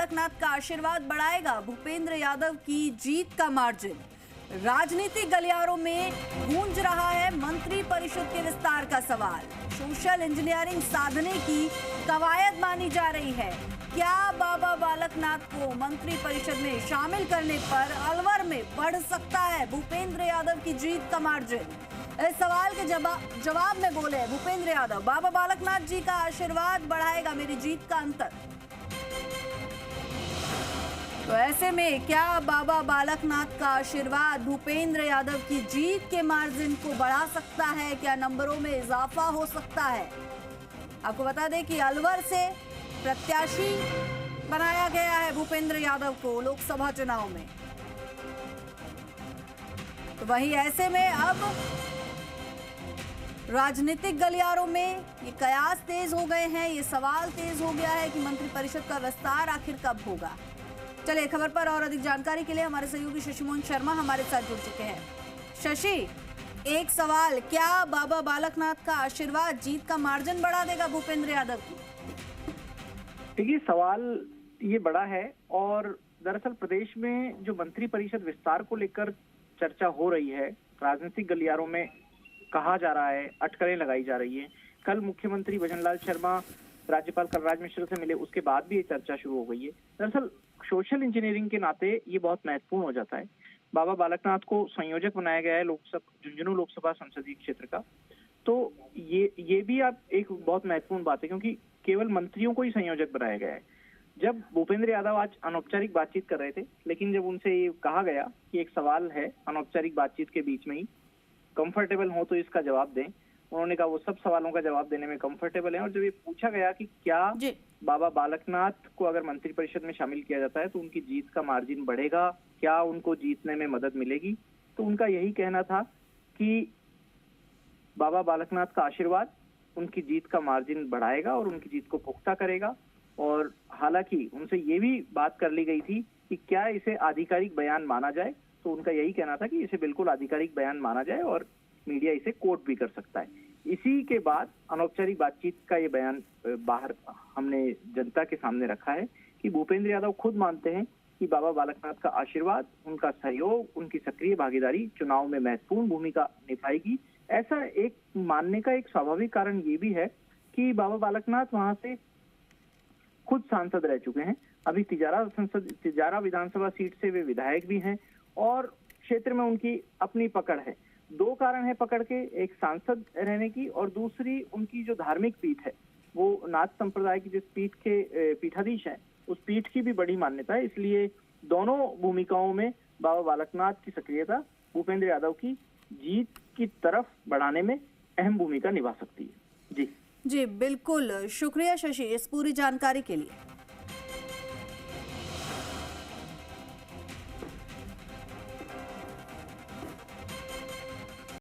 बालकनाथ का आशीर्वाद बढ़ाएगा भूपेंद्र यादव की जीत का मार्जिन। राजनीतिक गलियारों में गूंज रहा है मंत्री परिषद के विस्तार का सवाल। सोशल इंजीनियरिंग साधने की कवायद मानी जा रही है। क्या बाबा बालकनाथ को मंत्री परिषद में शामिल करने पर अलवर में बढ़ सकता है भूपेंद्र यादव की जीत का मार्जिन? इस सवाल के जवाब में बोले भूपेंद्र यादव, बाबा बालकनाथ जी का आशीर्वाद बढ़ाएगा मेरी जीत का अंतर। तो ऐसे में क्या बाबा बालकनाथ का आशीर्वाद भूपेंद्र यादव की जीत के मार्जिन को बढ़ा सकता है? क्या नंबरों में इजाफा हो सकता है? आपको बता दें कि अलवर से प्रत्याशी बनाया गया है भूपेंद्र यादव को लोकसभा चुनाव में। तो वहीं ऐसे में अब राजनीतिक गलियारों में ये कयास तेज हो गए हैं, ये सवाल तेज हो गया है कि मंत्रिपरिषद का विस्तार आखिर कब होगा। चलिए खबर पर और अधिक जानकारी के लिए हमारे सहयोगी शशिमोहन शर्मा हमारे साथ जुड़ चुके हैं। शशि, एक सवाल, क्या बाबा बालकनाथ का आशीर्वाद जीत का मार्जिन बढ़ा देगा भूपेंद्र यादव की? देखिए, सवाल ये बड़ा है और दरअसल प्रदेश में जो मंत्री परिषद विस्तार को लेकर चर्चा हो रही है, राजनीतिक गलियारों में कहा जा रहा है, अटकलें लगाई जा रही है। कल मुख्यमंत्री भजनलाल शर्मा राज्यपाल कलराज मिश्र से मिले, उसके बाद भी ये चर्चा शुरू हो गई है। दरअसल सोशल इंजीनियरिंग के नाते ये बहुत महत्वपूर्ण हो जाता है। बाबा बालकनाथ को संयोजक बनाया गया है झुंझुनू लोकसभा संसदीय क्षेत्र का। तो ये भी आप एक बहुत महत्वपूर्ण बात है, क्योंकि केवल मंत्रियों को ही संयोजक बनाया गया है। जब भूपेंद्र यादव आज अनौपचारिक बातचीत कर रहे थे, लेकिन जब उनसे ये कहा गया कि एक सवाल है अनौपचारिक बातचीत के बीच में ही, कंफर्टेबल हो तो इसका जवाब दें, उन्होंने कहा वो सब सवालों का जवाब देने में कंफर्टेबल है। और जब ये पूछा गया कि क्या बाबा बालकनाथ को अगर मंत्रिपरिषद में शामिल किया जाता है तो उनकी जीत का मार्जिन बढ़ेगा, क्या उनको जीतने में मदद मिलेगी, तो उनका यही कहना था कि बाबा बालकनाथ का आशीर्वाद उनकी जीत का मार्जिन बढ़ाएगा और उनकी जीत को पुख्ता करेगा। और हालांकि उनसे ये भी बात कर ली गई थी कि क्या इसे आधिकारिक बयान माना जाए, तो उनका यही कहना था कि इसे बिल्कुल आधिकारिक बयान माना जाए और मीडिया इसे कोट भी कर सकता है। इसी के बाद अनौपचारिक बातचीत का ये बयान बाहर हमने जनता के सामने रखा है कि भूपेंद्र यादव खुद मानते हैं कि बाबा बालकनाथ का आशीर्वाद, उनका सहयोग, उनकी सक्रिय भागीदारी चुनाव में महत्वपूर्ण भूमिका निभाएगी। ऐसा एक मानने का एक स्वाभाविक कारण ये भी है कि बाबा बालकनाथ वहां से खुद सांसद रह चुके हैं। अभी तिजारा विधानसभा सीट से वे विधायक भी हैं और क्षेत्र में उनकी अपनी पकड़ है। दो कारण है पकड़ के, एक सांसद रहने की और दूसरी उनकी जो धार्मिक पीठ है, वो नाथ संप्रदाय की जिस पीठ के पीठाधीश हैं, उस पीठ की भी बड़ी मान्यता है। इसलिए दोनों भूमिकाओं में बाबा बालकनाथ की सक्रियता भूपेंद्र यादव की जीत की तरफ बढ़ाने में अहम भूमिका निभा सकती है। जी बिल्कुल, शुक्रिया शशि इस पूरी जानकारी के लिए।